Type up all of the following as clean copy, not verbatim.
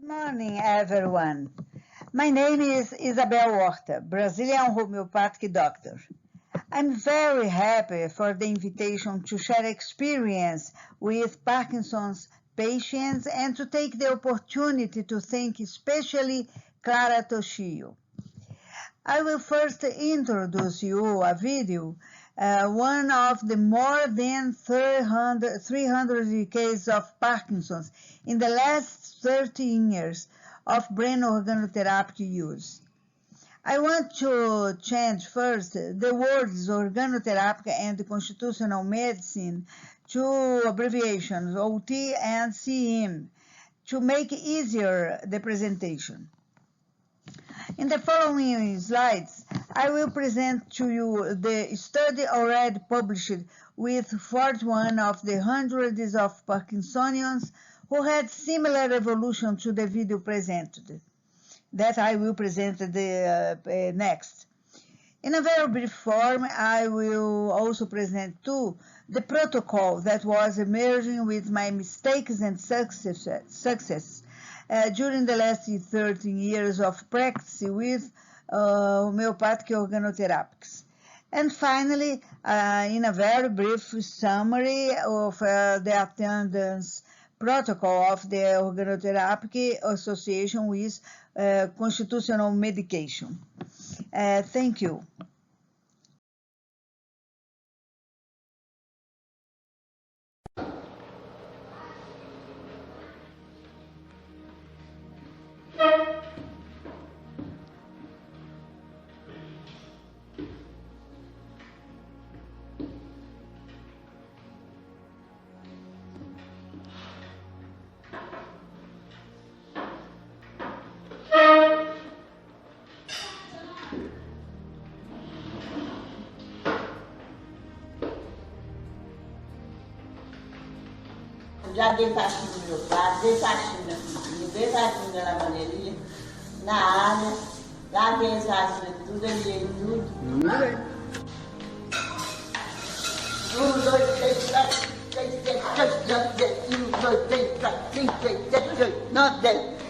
Good morning, everyone. My name is Isabel Horta, Brazilian homeopathic doctor. I'm very happy for the invitation to share experience with Parkinson's patients and to take the opportunity to thank especially Clara Toshio. I will first introduce you a video, one of the more than 300 cases of Parkinson's in the last 13 years of brain organotherapy use. I want to change first the words organotherapy and constitutional medicine to abbreviations OT and CM to make easier the presentation. In the following slides, I will present to you the study already published with 41 of the hundreds of Parkinsonians who had similar evolution to the video presented, that I will present next. In a very brief form, I will also present too the protocol that was emerging with my mistakes and success during the last 13 years of practice with homeopathic organotherapies. And finally, in a very brief summary of the attendance protocol of the organotherapy association with constitutional medication. Thank you. Já dei faxina no meu quarto, dei faxina na cozinha, dei faxina na lavanderia, na área, lavei as vasilhas, tudo, aliei tudo. 1, 2, 3, 4, 5, 6, 7, 8, 9, 10. 1, 2, 3, 4, 5, 6, 7, 8, 9, 10.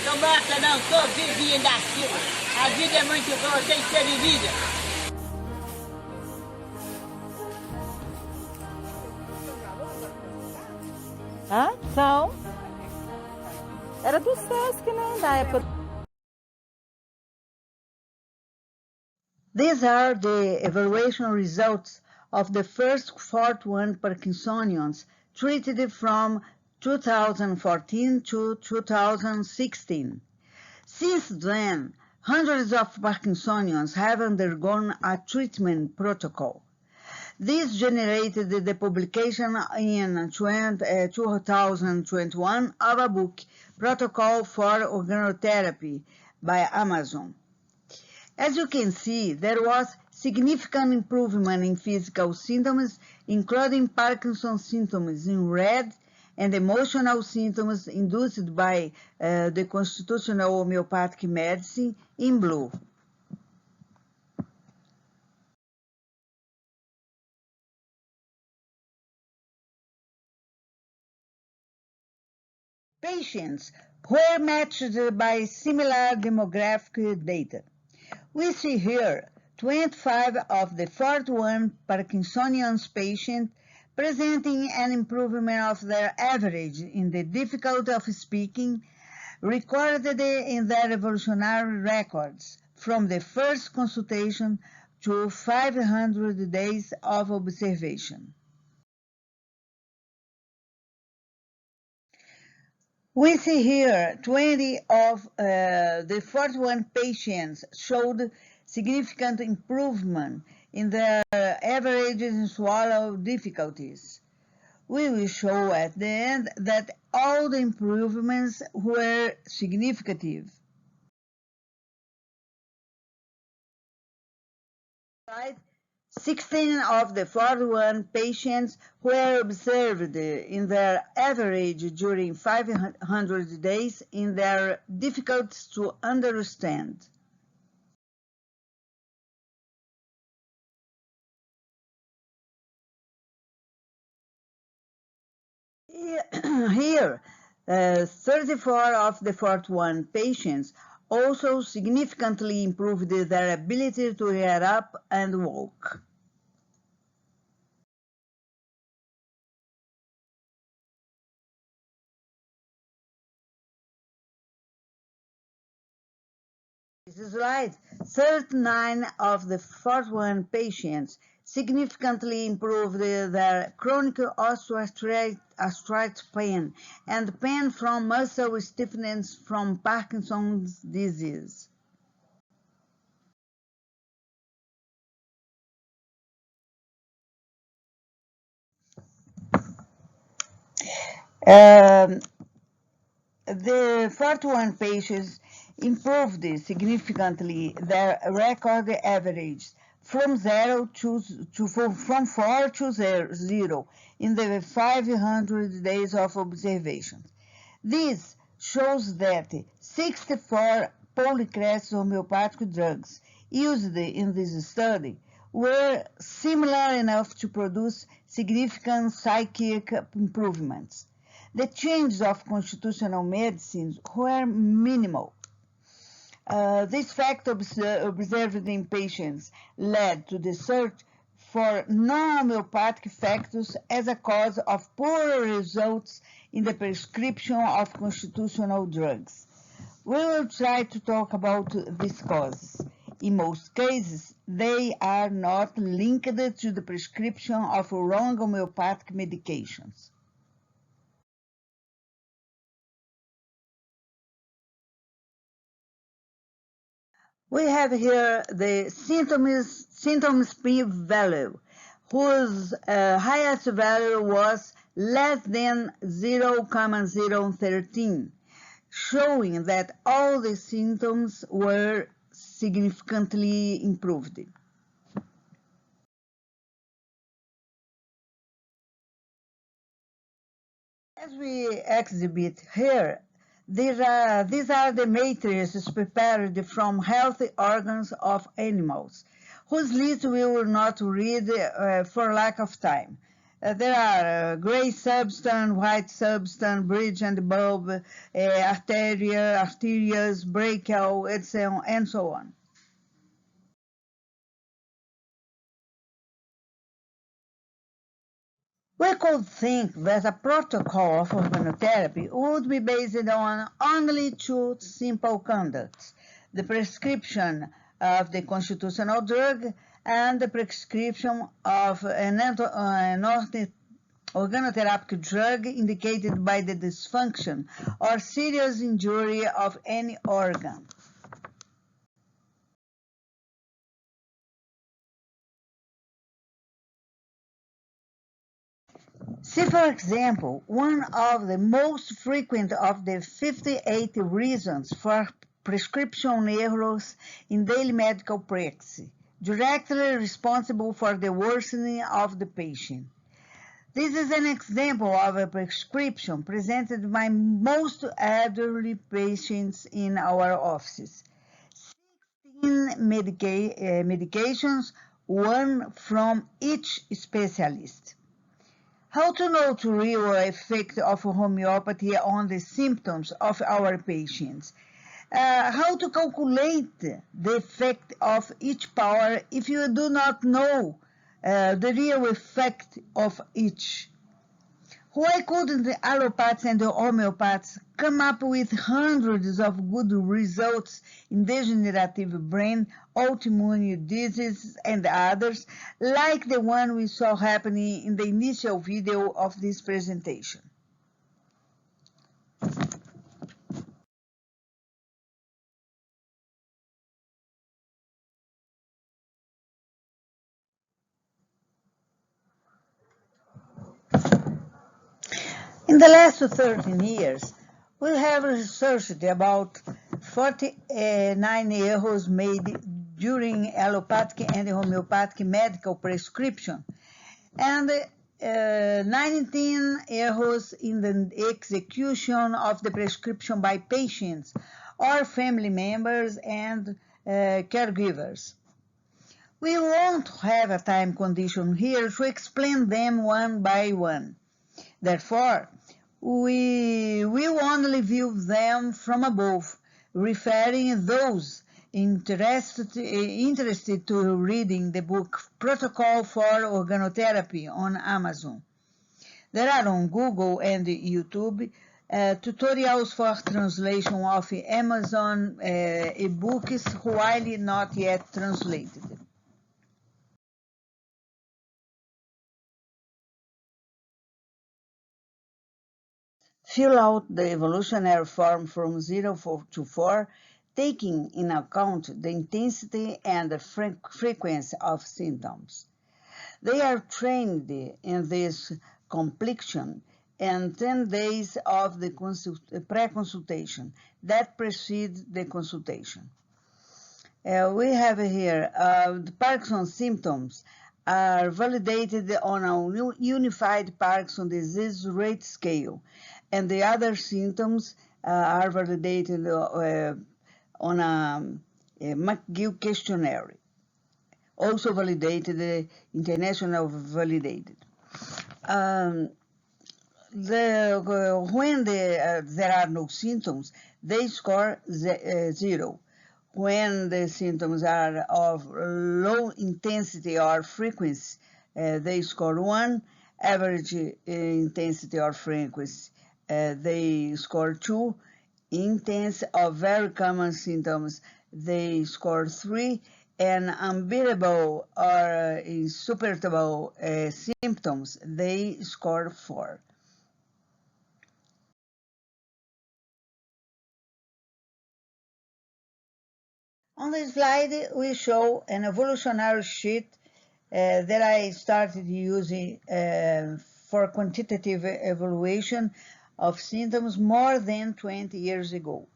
Não basta não, todos vivem daquilo. A vida é muito boa, tem que ser vivida. Ah, são. Era do Sesc, né? Da época. These are the evaluation results of the first 41 Parkinsonians treated from 2014 to 2016. Since then, hundreds of Parkinsonians have undergone a treatment protocol. This generated the publication in 2021 of a book, Protocol for Organotherapy, by Amazon. As you can see, there was significant improvement in physical symptoms, including Parkinson's symptoms in red, and emotional symptoms induced by the constitutional homeopathic medicine in blue. Patients were matched by similar demographic data. We see here 25 of the 41 Parkinsonian patients presenting an improvement of their average in the difficulty of speaking recorded in their evolutionary records from the first consultation to 500 days of observation. We see here 20 of the 41 patients showed significant improvement in their average in swallow difficulties. We will show at the end that all the improvements were significant. Slide 16 of the 41 patients were observed in their average during 500 days in their difficult to understand. Here, 34 of the 41 patients also significantly improved their ability to get up and walk. This slide, 39 of the 41 patients significantly improved their chronic osteoarthritis pain and pain from muscle stiffness from Parkinson's disease. The 41 patients improved significantly their record average from 4 to 0 in the 500 days of observation. This shows that 64 polycrest homeopathic drugs used in this study were similar enough to produce significant psychic improvements. The changes of constitutional medicine were minimal. This fact observed in patients led to the search for non-homeopathic factors as a cause of poor results in the prescription of constitutional drugs. We will try to talk about these causes. In most cases, they are not linked to the prescription of wrong homeopathic medications. We have here the symptoms p-value, whose highest value was less than 0.013, showing that all the symptoms were significantly improved. As we exhibit here, these are the matrices prepared from healthy organs of animals, whose list we will not read for lack of time. There are gray substance, white substance, bridge and bulb, arterias, brachial, etc., and so on. We could think that a protocol of organotherapy would be based on only two simple conducts: the prescription of the constitutional drug and the prescription of an organotherapeutic drug indicated by the dysfunction or serious injury of any organ. See, for example, one of the most frequent of the 58 reasons for prescription errors in daily medical practice, directly responsible for the worsening of the patient. This is an example of a prescription presented by most elderly patients in our offices. 16 medications, one from each specialist. How to know the real effect of homeopathy on the symptoms of our patients? How to calculate the effect of each power if you do not know the real effect of each? Why couldn't the allopathics and the homeopathics come up with hundreds of good results in degenerative brain, autoimmune diseases, and others, like the one we saw happening in the initial video of this presentation? In the last 13 years, we have researched about 49 errors made during allopathic and homeopathic medical prescription, and 19 errors in the execution of the prescription by patients or family members and caregivers. We won't have a time condition here to explain them one by one. Therefore, we will only view them from above, referring those interested to reading the book Protocol for Organotherapy on Amazon. There are on Google and YouTube tutorials for translation of Amazon ebooks while not yet translated. Fill out the evolutionary form from 0 to 4, taking in account the intensity and the frequency of symptoms. They are trained in this completion and 10 days of the pre-consultation that precede the consultation. We have here the Parkinson symptoms are validated on a unified Parkinson disease rate scale, and the other symptoms are validated on a McGill questionnaire, also validated, international validated. When there are no symptoms, they score 0. When the symptoms are of low intensity or frequency, they score 1. Average intensity or frequency, they score 2. Intense or very common symptoms, they score 3. And unbearable or insupportable symptoms, they score 4. On this slide, we show an evolutionary sheet that I started using for quantitative evaluation of symptoms more than 20 years ago.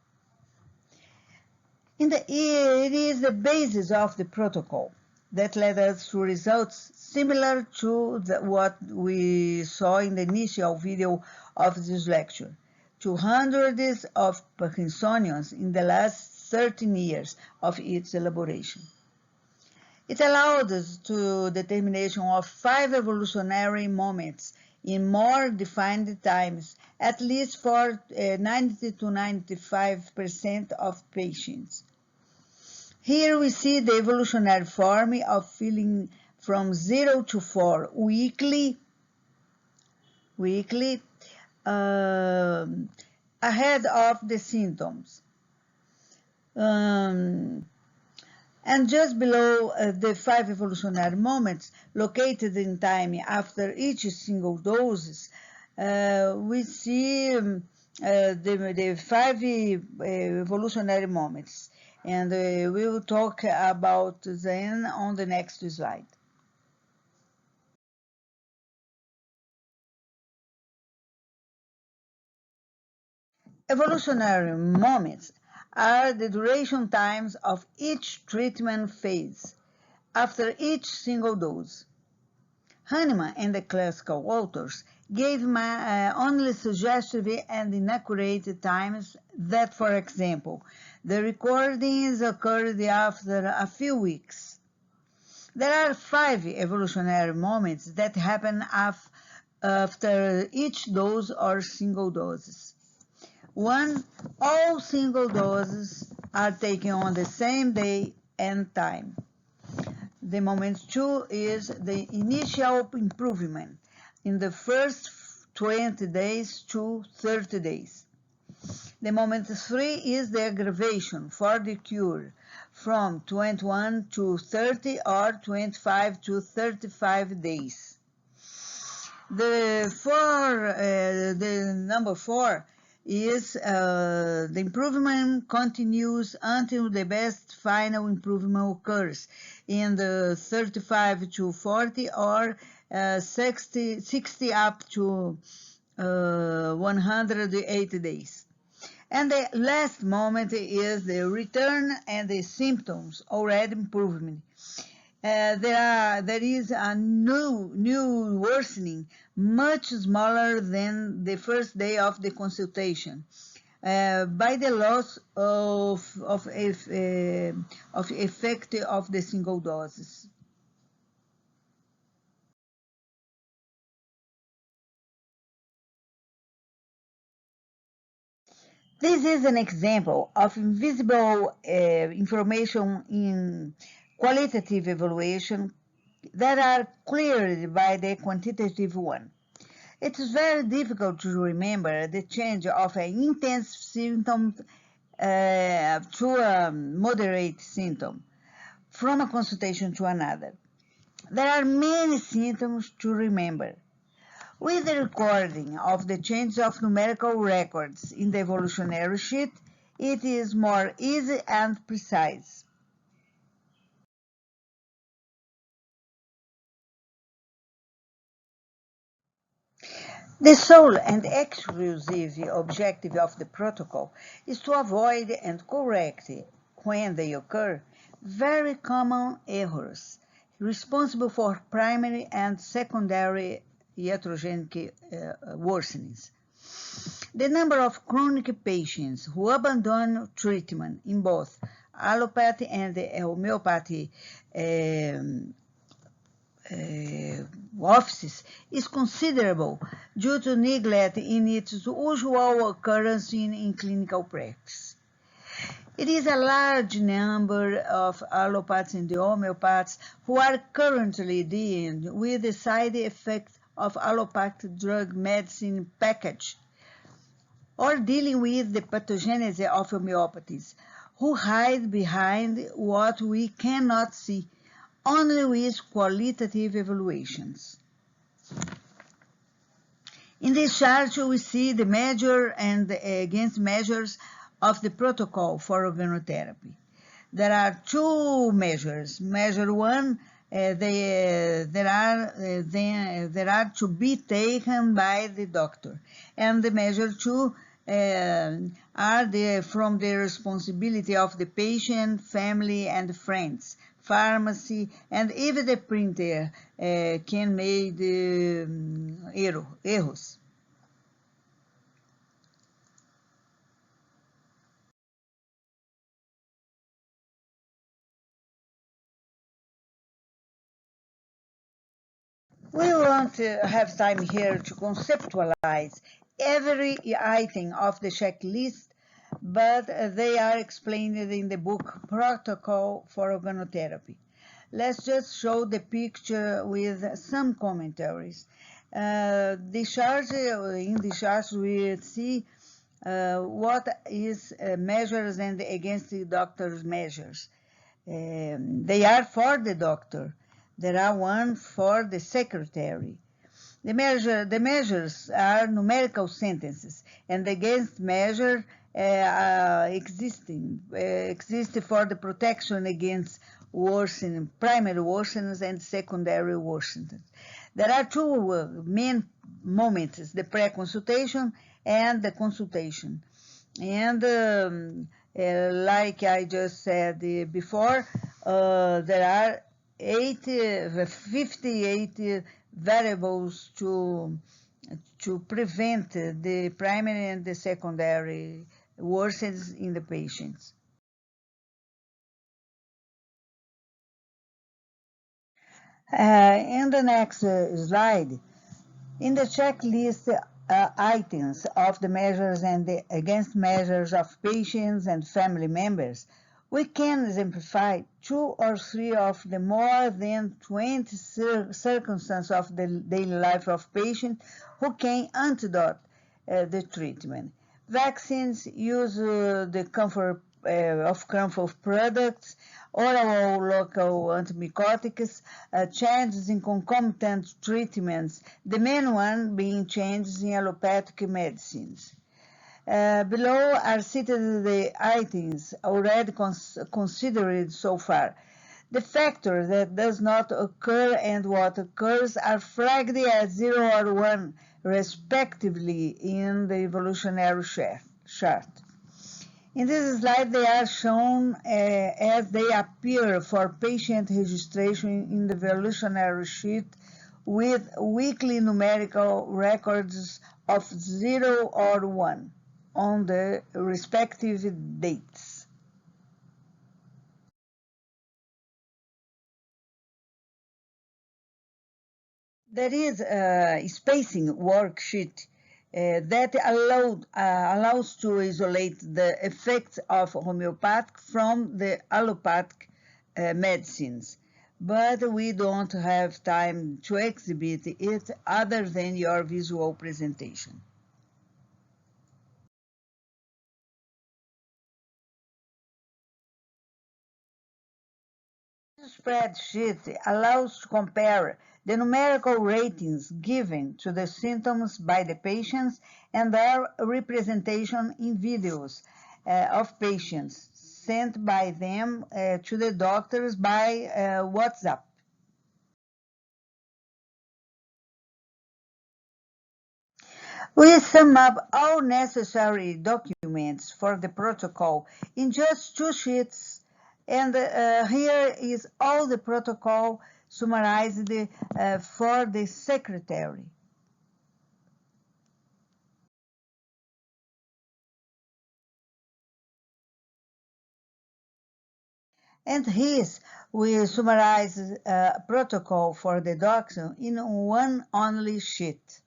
It is the basis of the protocol that led us to results similar to what we saw in the initial video of this lecture, to hundreds of Parkinsonians in the last 13 years of its elaboration. It allowed us to determination of 5 evolutionary moments in more defined times, at least for 90 to 95% of patients. Here we see the evolutionary form of feeling from 0 to 4 weekly, ahead of the symptoms. And just below the 5 evolutionary moments located in time after each single dose, we see the 5 evolutionary moments, and we will talk about them on the next slide. Evolutionary moments are the duration times of each treatment phase after each single dose. Hahnemann and the classical authors gave only suggestive and inaccurate times that, for example, the recordings occurred after a few weeks. There are 5 evolutionary moments that happen after each dose or single doses. 1. All single doses are taken on the same day and time. The moment 2 is the initial improvement in the first 20 days to 30 days. The moment 3 is the aggravation for the cure from 21 to 30 or 25 to 35 days. The number 4 is the improvement continues until the best final improvement occurs in the 35 to 40 or 60 up to 180 days. And the last moment is the return and the symptoms already improvement. There is a new worsening, much smaller than the first day of the consultation, by the loss of effect of the single doses. This is an example of invisible information in qualitative evaluation that are cleared by the quantitative one. It is very difficult to remember the change of an intense symptom to a moderate symptom from a consultation to another. There are many symptoms to remember. With the recording of the change of numerical records in the evolutionary sheet, it is more easy and precise. The sole and exclusive objective of the protocol is to avoid and correct, when they occur, very common errors responsible for primary and secondary iatrogenic worsenings. The number of chronic patients who abandon treatment in both allopathy and homeopathy offices is considerable due to neglect in its usual occurrence in clinical practice. It is a large number of allopathics and homeopaths who are currently dealing with the side effects of allopathic drug medicine package, or dealing with the pathogenesis of homeopathies, who hide behind what we cannot see, only with qualitative evaluations. In this chart, we see the measure and against measures of the protocol for organotherapy. There are two measures. Measure 1, there are to be taken by the doctor, and the measure 2 are from the responsibility of the patient, family, and friends. Pharmacy, and even the printer can make errors. We won't have time here to conceptualize every item of the checklist, but they are explained in the book Protocol for Organotherapy. Let's just show the picture with some commentaries. In the chart we see what is measures and against the doctor's measures. They are for the doctor. There are one for the secretary. The measures are numerical sentences, and against measure exist for the protection against worsening, primary worsenings and secondary worsenings. There are two main moments, the pre-consultation and the consultation. And like I just said before, there are 58 variables to prevent the primary and the secondary worsens in the patients. In the next slide, in the checklist items of the measures and the against measures of patients and family members, we can exemplify 2 or 3 of the more than 20 circumstances of the daily life of patients who can antidote the treatment. Vaccines, use the comfort products, oral local antibiotics, changes in concomitant treatments, the main one being changes in allopathic medicines. Below are cited the items already considered so far. The factor that does not occur and what occurs are flagged as 0 or 1, respectively, in the evolutionary chart. In this slide, they are shown as they appear for patient registration in the evolutionary sheet with weekly numerical records of 0 or 1 on the respective dates. There is a spacing worksheet that allows to isolate the effects of homeopathic from the allopathic medicines, but we don't have time to exhibit it other than your visual presentation. This spreadsheet allows to compare the numerical ratings given to the symptoms by the patients and their representation in videos of patients sent by them to the doctors by WhatsApp. We sum up all necessary documents for the protocol in just 2 sheets, and here is all the protocol summarized for the secretary. And here we summarize protocol for the doctor in one only sheet.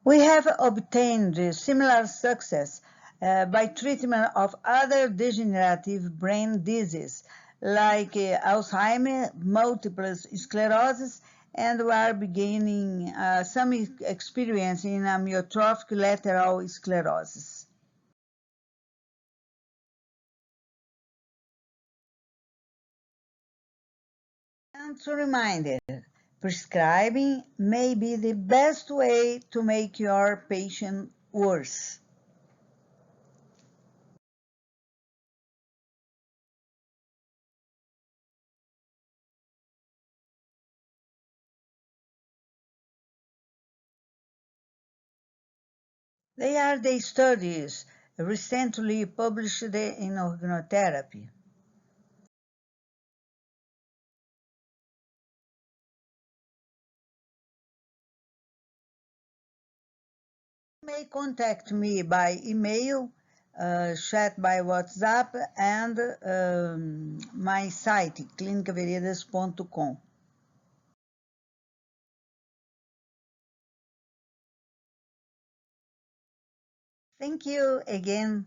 We have obtained similar success by treatment of other degenerative brain diseases like Alzheimer's, multiple sclerosis, and we are beginning some experience in amyotrophic lateral sclerosis. And to remind you, prescribing may be the best way to make your patient worse. They are the studies recently published in organotherapy. You may contact me by email, chat by WhatsApp, and my site, clinicaveredas.com. Thank you again.